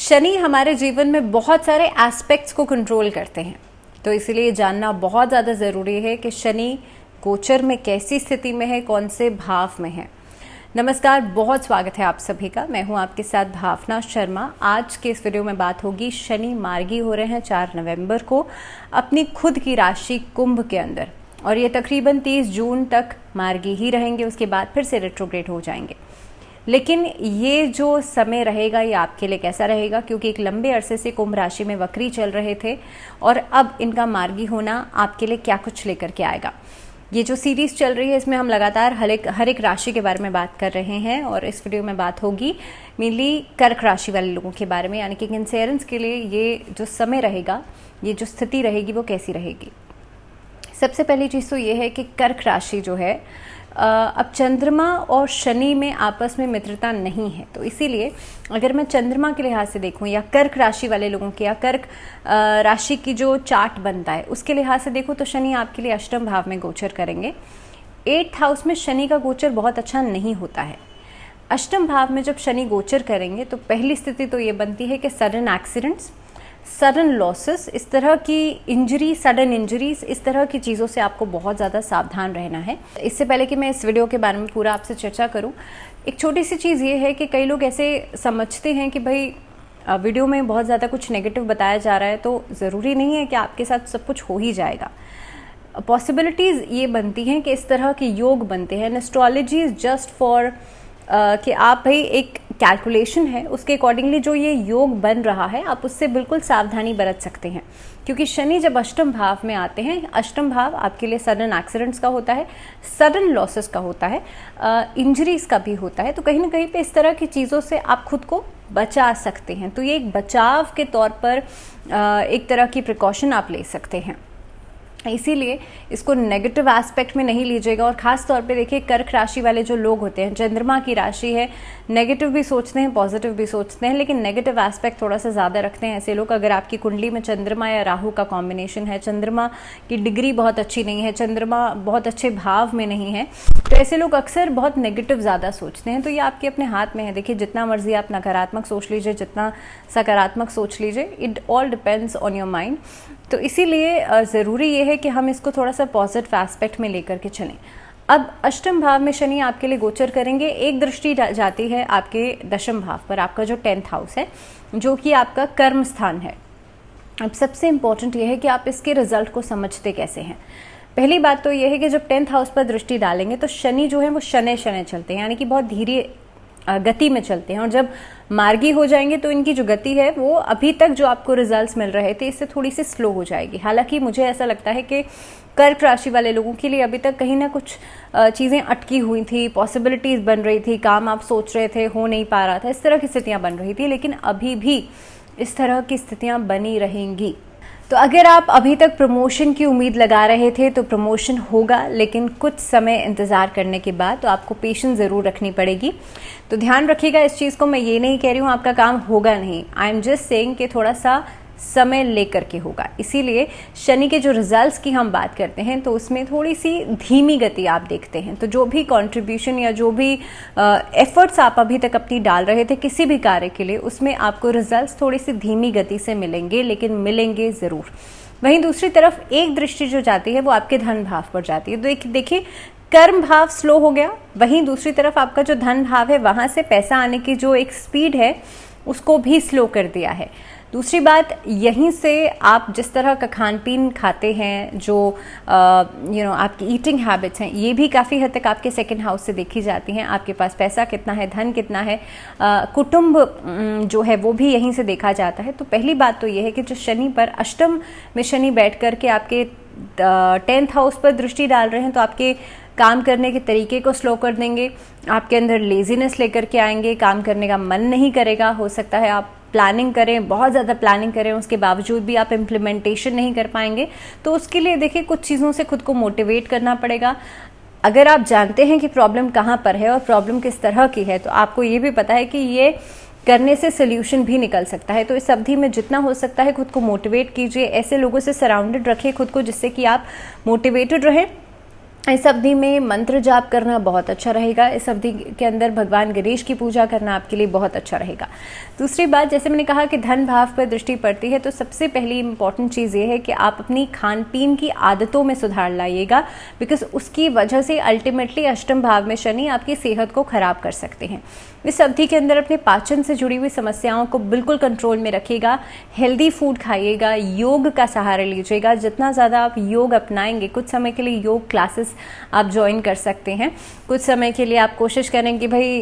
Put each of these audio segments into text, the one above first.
शनि हमारे जीवन में बहुत सारे एस्पेक्ट्स को कंट्रोल करते हैं, तो इसलिए जानना बहुत ज़्यादा ज़रूरी है कि शनि गोचर में कैसी स्थिति में है, कौन से भाव में है। नमस्कार, बहुत स्वागत है आप सभी का। मैं हूं आपके साथ भावना शर्मा। आज के इस वीडियो में बात होगी, शनि मार्गी हो रहे हैं 4 नवंबर को अपनी खुद की राशि कुंभ के अंदर, और ये तकरीबन 30 जून तक मार्गी ही रहेंगे। उसके बाद फिर से रेट्रोग्रेड हो जाएंगे। लेकिन ये जो समय रहेगा ये आपके लिए कैसा रहेगा, क्योंकि एक लंबे अरसे से कुंभ राशि में वक्री चल रहे थे और अब इनका मार्गी होना आपके लिए क्या कुछ लेकर के आएगा। ये जो सीरीज चल रही है इसमें हम लगातार हर एक राशि के बारे में बात कर रहे हैं, और इस वीडियो में बात होगी मेनली कर्क राशि वाले लोगों के बारे में, यानी कि कैंसेरियंस के लिए ये जो समय रहेगा, ये जो स्थिति रहेगी वो कैसी रहेगी। सबसे पहली चीज़ तो ये है कि कर्क राशि जो है, अब चंद्रमा और शनि में आपस में मित्रता नहीं है, तो इसीलिए अगर मैं चंद्रमा के लिहाज से देखूं या कर्क राशि वाले लोगों के या कर्क राशि की जो चार्ट बनता है उसके लिहाज से देखूं, तो शनि आपके लिए अष्टम भाव में गोचर करेंगे। 8th हाउस में शनि का गोचर बहुत अच्छा नहीं होता है। अष्टम भाव में जब शनि गोचर करेंगे तो पहली स्थिति तो ये बनती है कि सडन एक्सीडेंट्स, सडन लॉसेस, इस तरह की इंजरी, सडन इंजरीज, इस तरह की चीज़ों से आपको बहुत ज़्यादा सावधान रहना है। इससे पहले कि मैं इस वीडियो के बारे में पूरा आपसे चर्चा करूं, एक छोटी सी चीज़ ये है कि कई लोग ऐसे समझते हैं कि भाई वीडियो में बहुत ज़्यादा कुछ नेगेटिव बताया जा रहा है, तो ज़रूरी नहीं है कि आपके साथ सब कुछ हो ही जाएगा। पॉसिबिलिटीज़ ये बनती हैं कि इस तरह के योग बनते हैं। एस्ट्रोलॉजी इज़ जस्ट फॉर कि आप भाई एक कैलकुलेशन है, उसके अकॉर्डिंगली जो ये योग बन रहा है आप उससे बिल्कुल सावधानी बरत सकते हैं, क्योंकि शनि जब अष्टम भाव में आते हैं, अष्टम भाव आपके लिए सडन एक्सीडेंट्स का होता है, सडन लॉसेस का होता है, इंजरीज का भी होता है। तो कहीं ना कहीं पे इस तरह की चीज़ों से आप खुद को बचा सकते हैं। तो ये एक बचाव के तौर पर एक तरह की प्रिकॉशन आप ले सकते हैं। इसीलिए इसको नेगेटिव एस्पेक्ट में नहीं लीजिएगा। और ख़ास तौर पे देखिए, कर्क राशि वाले जो लोग होते हैं, चंद्रमा की राशि है, नेगेटिव भी सोचते हैं, पॉजिटिव भी सोचते हैं, लेकिन नेगेटिव एस्पेक्ट थोड़ा सा ज़्यादा रखते हैं ऐसे लोग। अगर आपकी कुंडली में चंद्रमा या राहु का कॉम्बिनेशन है, चंद्रमा की डिग्री बहुत अच्छी नहीं है, चंद्रमा बहुत अच्छे भाव में नहीं है, तो ऐसे लोग अक्सर बहुत नेगेटिव ज़्यादा सोचते हैं। तो ये आपके अपने हाथ में है। देखिए, जितना मर्जी आप नकारात्मक सोच लीजिए, जितना सकारात्मक सोच लीजिए, it all depends on your mind. तो इसीलिए ज़रूरी ये है कि हम इसको थोड़ा सा पॉजिटिव एस्पेक्ट में लेकर के चलें। अब अष्टम भाव में शनि आपके लिए गोचर करेंगे। एक दृष्टि जाती है आपके दशम भाव पर, आपका जो 10th हाउस है, जो कि आपका कर्म स्थान है। अब सबसे इम्पोर्टेंट ये है कि आप इसके रिजल्ट को समझते कैसे हैं। पहली बात तो यह है कि जब 10th हाउस पर दृष्टि डालेंगे तो शनि जो है वो शनै शनै चलते हैं, यानी कि बहुत धीरे गति में चलते हैं, और जब मार्गी हो जाएंगे तो इनकी जो गति है वो अभी तक जो आपको रिजल्ट्स मिल रहे थे इससे थोड़ी सी स्लो हो जाएगी। हालांकि मुझे ऐसा लगता है कि कर्क राशि वाले लोगों के लिए अभी तक कहीं ना कुछ चीज़ें अटकी हुई थी, पॉसिबिलिटीज़ बन रही थी, काम आप सोच रहे थे हो नहीं पा रहा था, इस तरह की स्थितियाँ बन रही थी, लेकिन अभी भी इस तरह की स्थितियाँ बनी रहेंगी। तो अगर आप अभी तक प्रमोशन की उम्मीद लगा रहे थे तो प्रमोशन होगा, लेकिन कुछ समय इंतज़ार करने के बाद। तो आपको पेशेंस ज़रूर रखनी पड़ेगी। तो ध्यान रखिएगा इस चीज़ को। मैं ये नहीं कह रही हूँ आपका काम होगा नहीं, आई एम जस्ट सेइंग कि थोड़ा सा समय लेकर के होगा। इसीलिए शनि के जो रिजल्ट्स की हम बात करते हैं तो उसमें थोड़ी सी धीमी गति आप देखते हैं। तो जो भी कंट्रीब्यूशन या जो भी एफर्ट्स आप अभी तक अपनी डाल रहे थे किसी भी कार्य के लिए, उसमें आपको रिजल्ट्स थोड़ी सी धीमी गति से मिलेंगे, लेकिन मिलेंगे ज़रूर। वहीं दूसरी तरफ एक दृष्टि जो जाती है वो आपके धन भाव पर जाती है। तो देखिए, कर्म भाव स्लो हो गया, वहीं दूसरी तरफ आपका जो धन भाव है वहाँ से पैसा आने की जो एक स्पीड है उसको भी स्लो कर दिया है। दूसरी बात, यहीं से आप जिस तरह का खान पीन खाते हैं, जो आपकी ईटिंग हैबिट्स हैं, ये भी काफ़ी हद तक आपके 2nd हाउस से देखी जाती हैं। आपके पास पैसा कितना है, धन कितना है, कुटुंब जो है वो भी यहीं से देखा जाता है। तो पहली बात तो ये है कि जो शनि पर, अष्टम में शनि बैठ करके आपके 10th हाउस पर दृष्टि डाल रहे हैं, तो आपके काम करने के तरीके को स्लो कर देंगे, आपके अंदर लेजीनेस लेकर के आएंगे, काम करने का मन नहीं करेगा। हो सकता है आप प्लानिंग करें, बहुत ज़्यादा प्लानिंग करें, उसके बावजूद भी आप इम्प्लीमेंटेशन नहीं कर पाएंगे। तो उसके लिए देखिए, कुछ चीज़ों से खुद को मोटिवेट करना पड़ेगा। अगर आप जानते हैं कि प्रॉब्लम कहाँ पर है और प्रॉब्लम किस तरह की है, तो आपको ये भी पता है कि ये करने से सोल्यूशन भी निकल सकता है। तो इस अवधि में जितना हो सकता है खुद को मोटिवेट कीजिए, ऐसे लोगों से सराउंडेड रखिए खुद को जिससे कि आप मोटिवेटेड रहें इस अवधि में मंत्र जाप करना बहुत अच्छा रहेगा। इस अवधि के अंदर भगवान गणेश की पूजा करना आपके लिए बहुत अच्छा रहेगा। दूसरी बात, जैसे मैंने कहा कि धन भाव पर दृष्टि पड़ती है, तो सबसे पहली इंपॉर्टेंट चीज़ ये है कि आप अपनी खान पीन की आदतों में सुधार लाइएगा, बिकॉज उसकी वजह से अल्टीमेटली अष्टम भाव में शनि आपकी सेहत को खराब कर सकते हैं। इस अवधि के अंदर अपने पाचन से जुड़ी हुई समस्याओं को बिल्कुल कंट्रोल में रखिएगा। हेल्दी फूड खाइएगा, योग का सहारा लीजिएगा। जितना ज़्यादा आप योग अपनाएंगे, कुछ समय के लिए योग क्लासेस आप ज्वाइन कर सकते हैं। कुछ समय के लिए आप कोशिश करें कि भाई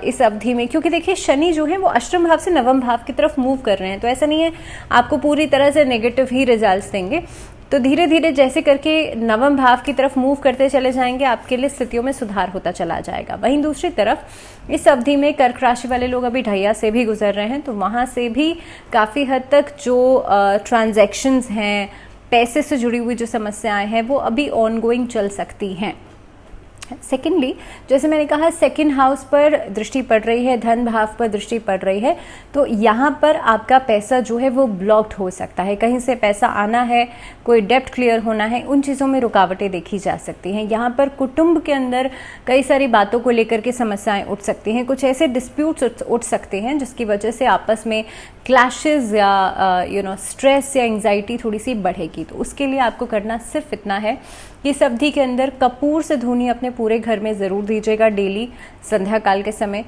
इस अवधि में, क्योंकि देखिए शनि जो है वो अष्टम भाव से नवम भाव की तरफ मूव कर रहे हैं, तो ऐसा नहीं है आपको पूरी तरह से नेगेटिव ही रिजल्ट्स देंगे। तो धीरे धीरे जैसे करके नवम भाव की तरफ मूव करते चले जाएंगे, आपके लिए स्थितियों में सुधार होता चला जाएगा। वहीं दूसरी तरफ इस अवधि में कर्क राशि वाले लोग अभी ढैया से भी गुजर रहे हैं, तो वहां से भी काफ़ी हद तक जो ट्रांजैक्शंस हैं, पैसे से जुड़ी हुई जो समस्याएं हैं, वो अभी ऑनगोइंग चल सकती हैं। सेकेंडली, जैसे मैंने कहा, सेकेंड हाउस पर दृष्टि पड़ रही है, धन भाव पर दृष्टि पड़ रही है, तो यहाँ पर आपका पैसा जो है वो ब्लॉक्ड हो सकता है। कहीं से पैसा आना है, कोई डेप्ट क्लियर होना है, उन चीज़ों में रुकावटें देखी जा सकती हैं। यहाँ पर कुटुंब के अंदर कई सारी बातों को लेकर के समस्याएं उठ सकती हैं। कुछ ऐसे डिस्प्यूट्स उठ सकते हैं जिसकी वजह से आपस में क्लैशेस या स्ट्रेस या एंग्जाइटी थोड़ी सी बढ़ेगी। तो उसके लिए आपको करना सिर्फ इतना है कि इस अवधि के अंदर कपूर से धुनी अपने पूरे घर में ज़रूर दीजिएगा डेली संध्या काल के समय।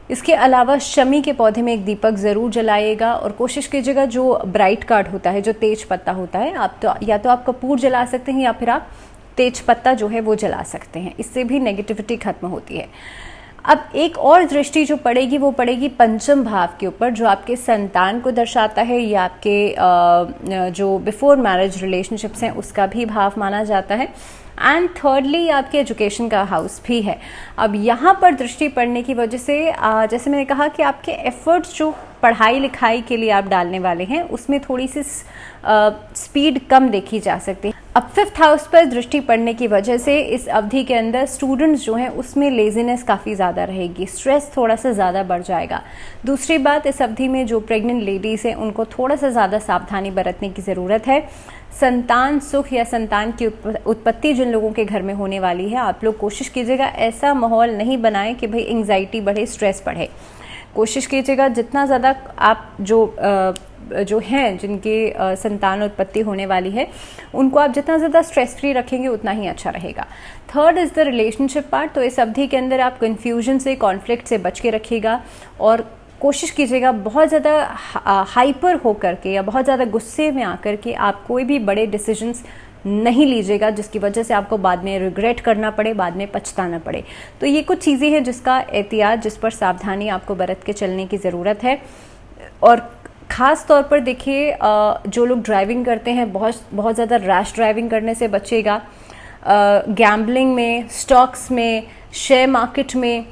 इसके अलावा शमी के पौधे में एक दीपक ज़रूर जलाइएगा और कोशिश कीजिएगा जो ब्राइट कार्ड होता है, जो तेज पत्ता होता है, आप तो या तो आप कपूर जला सकते हैं या फिर आप तेज पत्ता जो है वो जला सकते हैं। इससे भी नेगेटिविटी खत्म होती है। अब एक और दृष्टि जो पड़ेगी वो पड़ेगी पंचम भाव के ऊपर, जो आपके संतान को दर्शाता है या आपके जो बिफोर मैरिज रिलेशनशिप्स हैं उसका भी भाव माना जाता है। एंड थर्डली आपके एजुकेशन का हाउस भी है। अब यहाँ पर दृष्टि पड़ने की वजह से जैसे मैंने कहा कि आपके एफर्ट्स जो पढ़ाई लिखाई के लिए आप डालने वाले हैं उसमें थोड़ी सी स्पीड कम देखी जा सकती है। अब फिफ्थ हाउस पर दृष्टि पड़ने की वजह से इस अवधि के अंदर स्टूडेंट्स जो हैं उसमें लेजीनेस काफ़ी ज़्यादा रहेगी, स्ट्रेस थोड़ा सा ज़्यादा बढ़ जाएगा। दूसरी बात, इस अवधि में जो प्रेग्नेंट लेडीज़ हैं उनको थोड़ा सा ज़्यादा सावधानी बरतने की ज़रूरत है। संतान सुख या संतान की उत्पत्ति जिन लोगों के घर में होने वाली है, आप लोग कोशिश कीजिएगा ऐसा माहौल नहीं बनाएं कि भाई एंग्जाइटी बढ़े, स्ट्रेस बढ़े। कोशिश कीजिएगा जितना ज़्यादा आप जो हैं जिनकी संतान उत्पत्ति होने वाली है उनको आप जितना ज़्यादा स्ट्रेस फ्री रखेंगे उतना ही अच्छा रहेगा। Third is the relationship part. तो इस अवधि के अंदर आप कन्फ्यूजन से, कॉन्फ्लिक्ट से बच के रखिएगा और कोशिश कीजिएगा बहुत ज़्यादा हाइपर होकर के या बहुत ज़्यादा गुस्से में आकर के आप कोई भी बड़े डिसीजंस नहीं लीजिएगा जिसकी वजह से आपको बाद में रिग्रेट करना पड़े, बाद में पछताना पड़े। तो ये कुछ चीज़ें हैं जिसका एहतियात, जिस पर सावधानी आपको बरत के चलने की ज़रूरत है। और ख़ास तौर पर देखिए जो लोग ड्राइविंग करते हैं बहुत ज़्यादा रैश ड्राइविंग करने से बचिएगा। गैम्बलिंग में, स्टॉक्स में, शेयर मार्केट में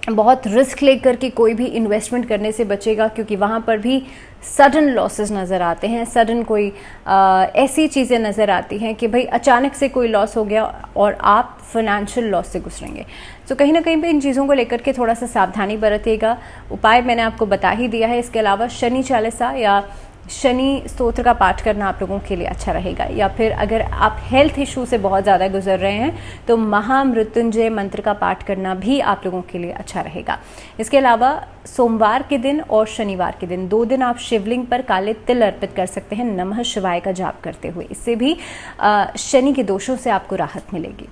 बहुत रिस्क लेकर के कोई भी इन्वेस्टमेंट करने से बचेगा, क्योंकि वहाँ पर भी सडन लॉसेस नज़र आते हैं। सडन कोई ऐसी चीज़ें नज़र आती हैं कि भाई अचानक से कोई लॉस हो गया और आप फाइनेंशियल लॉस से गुजरेंगे। तो कहीं ना कहीं पे इन चीज़ों को लेकर के थोड़ा सा सावधानी बरतिएगा। उपाय मैंने आपको बता ही दिया है। इसके अलावा शनि चालीसा या शनि स्तोत्र का पाठ करना आप लोगों के लिए अच्छा रहेगा, या फिर अगर आप हेल्थ इशू से बहुत ज़्यादा गुजर रहे हैं तो महामृत्युंजय मंत्र का पाठ करना भी आप लोगों के लिए अच्छा रहेगा। इसके अलावा सोमवार के दिन और शनिवार के दिन 2 दिन आप शिवलिंग पर काले तिल अर्पित कर सकते हैं नमः शिवाय का जाप करते हुए। इससे भी शनि के दोषों से आपको राहत मिलेगी।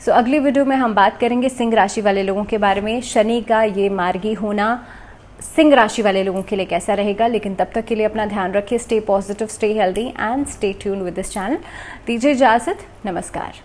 सो अगली वीडियो में हम बात करेंगे सिंह राशि वाले लोगों के बारे में। शनि का ये मार्गी होना सिंह राशि वाले लोगों के लिए कैसा रहेगा, लेकिन तब तक के लिए अपना ध्यान रखिए। Stay positive, stay healthy and stay tuned with this channel. दीजिए इजाजत, नमस्कार।